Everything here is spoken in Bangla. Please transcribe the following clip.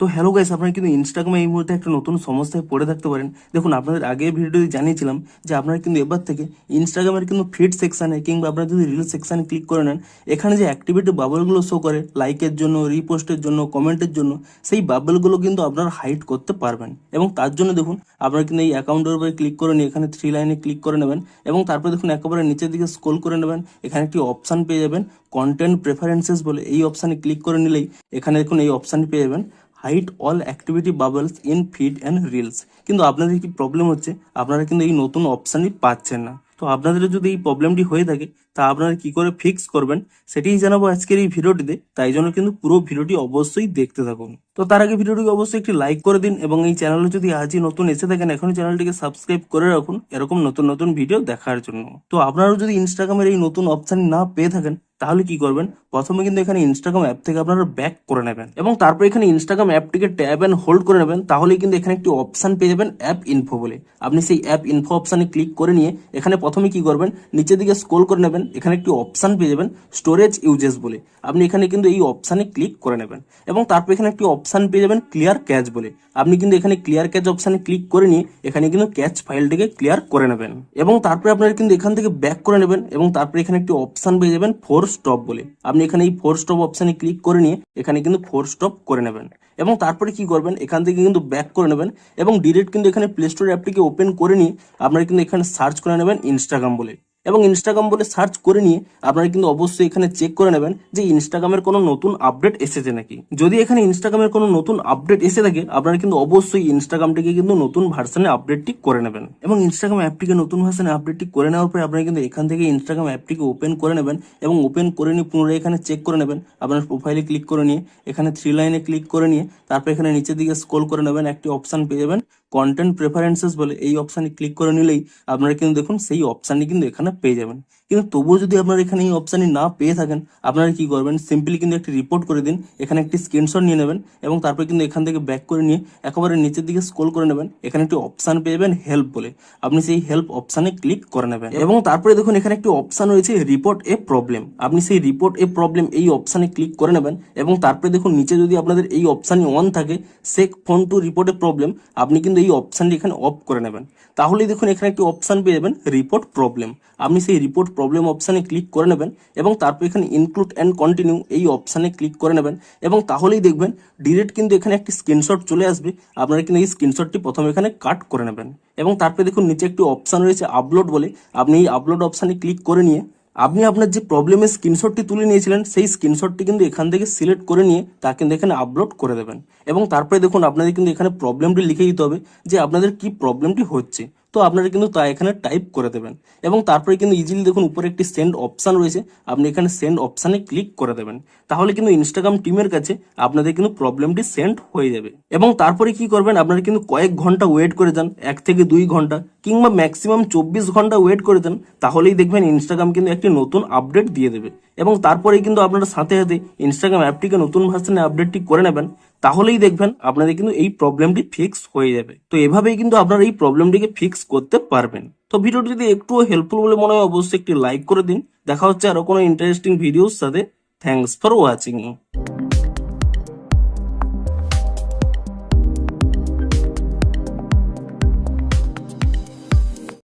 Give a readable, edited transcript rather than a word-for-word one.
তো হ্যালো গাইস, আপনারা কিন্তু ইনস্টাগ্রামে এই মুহূর্তে একটা নতুন সমস্যায় পড়ে থাকতে পারেন। দেখুন, আপনাদের আগের ভিডিওতে জানিয়েছিলাম যে আপনারা কিন্তু এবার থেকে ইনস্টাগ্রামের কিন্তু ফিড সেকশানে কিংবা আপনারা যদি রিল সেকশানে ক্লিক করে নেন, এখানে যে অ্যাক্টিভিটি বাবলগুলো শো করে লাইকের জন্য, রিপোস্টের জন্য, কমেন্টের জন্য, সেই বাবলগুলো কিন্তু আপনারা হাইড করতে পারবেন। এবং তার জন্য দেখুন, আপনারা কিন্তু এই অ্যাকাউন্টের উপরে ক্লিক করে নিয়ে এখানে 3 লাইনে ক্লিক করে নেবেন এবং তারপরে দেখুন একেবারে নিচের দিকে স্ক্রল করে নেবেন। এখানে একটি অপশান পেয়ে যাবেন কন্টেন্ট প্রেফারেন্সেস বলে। এই অপশানে ক্লিক করে নিলেই এখানে দেখুন এই অপশানটি পেয়ে যাবেন hide all activity bubbles in feed and reels. কিন্তু আপনাদের কি প্রবলেম হচ্ছে, আপনারা কিন্তু এই নতুন অপশানটি পাচ্ছেন না। তো আপনাদের যদি এই প্রবলেমটি হয়ে থাকে তা আপনারা কি করে ফিক্স করবেন সেটাই জানাবো আজকের এই ভিডিওটিতে। তাই জন্য কিন্তু পুরো ভিডিওটি অবশ্যই দেখতে থাকুন। তো তার আগে ভিডিওটিকে অবশ্যই একটি লাইক করে দিন এবং এই চ্যানেলে যদি আজই নতুন এসে থাকেন এখনই চ্যানেলটিকে সাবস্ক্রাইব করে রাখুন এরকম নতুন নতুন ভিডিও দেখার জন্য। তো আপনারাও যদি ইনস্টাগ্রামের এই নতুন অপশান না পেয়ে থাকেন তাহলে কি করবেন, প্রথমে কিন্তু এখানে ইনস্টাগ্রাম অ্যাপ থেকে আপনারা ব্যাক করে নেবেন এবং তারপর এখানে ইনস্টাগ্রাম অ্যাপটিকে ট্যাব অ্যান্ড হোল্ড করে নেবেন। তাহলেই কিন্তু এখানে একটি অপশান পেয়ে যাবেন অ্যাপ ইনফো বলে। আপনি সেই অ্যাপ ইনফো অপশানে ক্লিক করে নিয়ে এখানে প্রথমে কি করবেন, নিচের দিকে স্ক্রল করে নেবেন। এখানে একটি অপশান পেয়ে যাবেন স্টোরেজ ইউজেস বলে। আপনি এখানে কিন্তু এই অপশানে ক্লিক করে নেবেন এবং তারপর এখানে একটি অপশান পেয়ে যাবেন ক্লিয়ার ক্যাচ বলে। আপনি কিন্তু এখানে ক্লিয়ার ক্যাচ অপশানে ক্লিক করে নিয়ে এখানে কিন্তু ক্যাচ ফাইলটিকে ক্লিয়ার করে নেবেন এবং তারপরে আপনারা কিন্তু এখান থেকে ব্যাক করে নেবেন এবং তারপরে এখানে একটি অপশান পেয়ে যাবেন ফোর স্টপ বলে। আপনি এখানে এই ফোর স্টপ অপশানে ক্লিক করে নিয়ে এখানে কিন্তু ফোর স্টপ করে নেবেন এবং তারপরে কি করবেন, এখান থেকে কিন্তু ব্যাক করে নেবেন এবং ডিরেক্ট কিন্তু এখানে প্লে স্টোর অ্যাপটিকে ওপেন করে নিয়ে আপনারা কিন্তু এখানে সার্চ করে নেবেন ইনস্টাগ্রাম বলে এবং ইনস্টাগ্রাম বলে সার্চ করে নিয়ে আপনারা কিন্তু অবশ্যই এখানে চেক করে নেবেন যে ইনস্টাগ্রামের কোনো নতুন আপডেট এসেছে নাকি। যদি এখানে ইনস্টাগ্রামের কোনো নতুন আপডেট এসে থাকে আপনারা কিন্তু অবশ্যই ইনস্টাগ্রামটিকে কিন্তু নতুন ভার্সনে আপডেটটি করে নেবেন এবং ইনস্টাগ্রাম অ্যাপটিকে নতুন ভার্সনে আপডেটটি করে নেওয়ার পরে আপনারা কিন্তু এখান থেকে ইনস্টাগ্রাম অ্যাপটিকে ওপেন করে নেবেন এবং ওপেন করে নিয়ে পুনরায় এখানে চেক করে নেবেন। আপনার প্রোফাইলে ক্লিক করে নিয়ে এখানে 3 লাইনে ক্লিক করে নিয়ে তারপর এখানে নিচের দিকে স্ক্রল করে নেবেন, একটি অপশান পেয়ে যাবেন কন্টেন্ট প্রেফারেন্সেস বলে। এই অপশানে ক্লিক করে নিলেই আপনারা কিন্তু দেখুন সেই অপশানটি কিন্তু এখানে পেয়ে যাবেন। কিন্তু তবুও যদি আপনারা এখানে এই অপশানটি না পেয়ে থাকেন আপনারা কি করবেন, সিম্পলি কিন্তু একটি রিপোর্ট করে দিন। এখানে একটি স্ক্রিনশট নিয়ে নেবেন এবং তারপর কিন্তু এখান থেকে ব্যাক করে নিয়ে একেবারে নিচের দিকে স্ক্রল করে নেবেন। এখানে একটি অপশান পেয়ে যাবেন হেল্প বলে। আপনি সেই হেল্প অপশানে ক্লিক করে নেবেন এবং তারপরে দেখুন এখানে একটি অপশান রয়েছে রিপোর্ট এ প্রবলেম। আপনি সেই রিপোর্ট এ প্রবলেম এই অপশানে ক্লিক করে নেবেন এবং তারপরে দেখুন নিচে যদি আপনাদের এই অপশানটি অন থাকে shake phone to report a problem, আপনি কিন্তু এই অপশানটি এখানে অফ করে নেবেন। তাহলেই দেখুন এখানে একটি অপশান পেয়ে যাবেন রিপোর্ট প্রবলেম। আপনি সেই রিপোর্ট প্রবলেম অপশানে ক্লিক করে নেবেন এবং তারপর এখানে ইনক্লুড অ্যান্ড কন্টিনিউ এই অপশানে ক্লিক করে নেবেন এবং তাহলেই দেখবেন ডিরেক্ট কিন্তু এখানে একটি স্ক্রিনশট চলে আসবে। আপনারা কিন্তু এই স্ক্রিনশটটি প্রথমে এখানে কাট করে নেবেন এবং তারপরে দেখুন নিচে একটি অপশান রয়েছে আপলোড বলে। আপনি এই আপলোড অপশানে ক্লিক করে নিয়ে আপনি আপনার যে প্রবলেমের স্ক্রিনশটটি তুলে নিয়েছিলেন সেই স্ক্রিনশটটি কিন্তু এখান থেকে সিলেক্ট করে নিয়ে তা কিন্তু এখানে আপলোড করে দেবেন এবং তারপরে দেখুন আপনাদের কিন্তু এখানে প্রবলেমটি লিখে দিতে হবে যে আপনাদের কি প্রবলেমটি হচ্ছে। তো আপনারা কিন্তু তা এখানে টাইপ করে দেবেন এবং তারপরে কিন্তু ইজিলি দেখুন উপরে একটি সেন্ড অপশান রয়েছে, আপনি এখানে সেন্ড অপশানে ক্লিক করে দেবেন। তাহলে কিন্তু ইনস্টাগ্রাম টিমের কাছে আপনাদের কিন্তু প্রবলেমটি সেন্ড হয়ে যাবে এবং তারপরে কি করবেন, আপনারা কিন্তু কয়েক ঘন্টা ওয়েট করে যান, 1 থেকে 2 ঘন্টা কিংবা ম্যাক্সিমাম 24 ঘন্টা ওয়েট করে দেন। তাহলেই দেখবেন ইনস্টাগ্রাম কিন্তু একটি নতুন আপডেট দিয়ে দেবে এবং তারপরেই কিন্তু আপনারা সাথে সাথে ইনস্টাগ্রাম অ্যাপটিকে নতুন ভার্সনে আপডেটটি করে নেবেন। তাহলেই দেখবেন আপনাদের কিন্তু এই প্রবলেমটি ফিক্স হয়ে যাবে। তো এভাবেই কিন্তু আপনারা এই প্রবলেমটিকে ফিক্স করতে পারবেন। তো ভিডিওটি যদি একটুও হেল্পফুল বলে মনে হয় অবশ্যই একটি লাইক করে দিন। দেখা হচ্ছে আরো কোনো ইন্টারেস্টিং ভিডিওর সাথে। Thanks for watching.